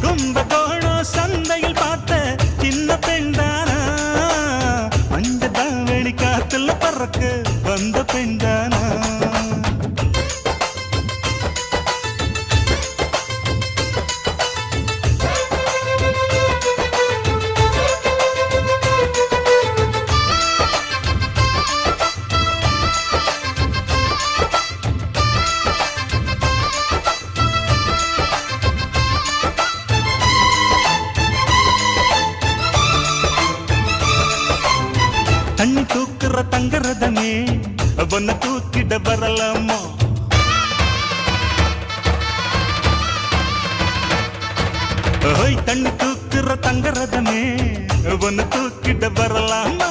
கும்பகோணம் சந்தையில் பார்த்த சின்ன பெண்தானா, மஞ்ச தாவணி காத்துல பறக்க வந்த பெண்தானா. தண்ணி தூக்குற தங்கரதமே ஒன்ன தூக்கிட வரலாமா, தண்ணி தூக்குற தங்கரதமே ஒன்ன தூக்கிட வரலாமா.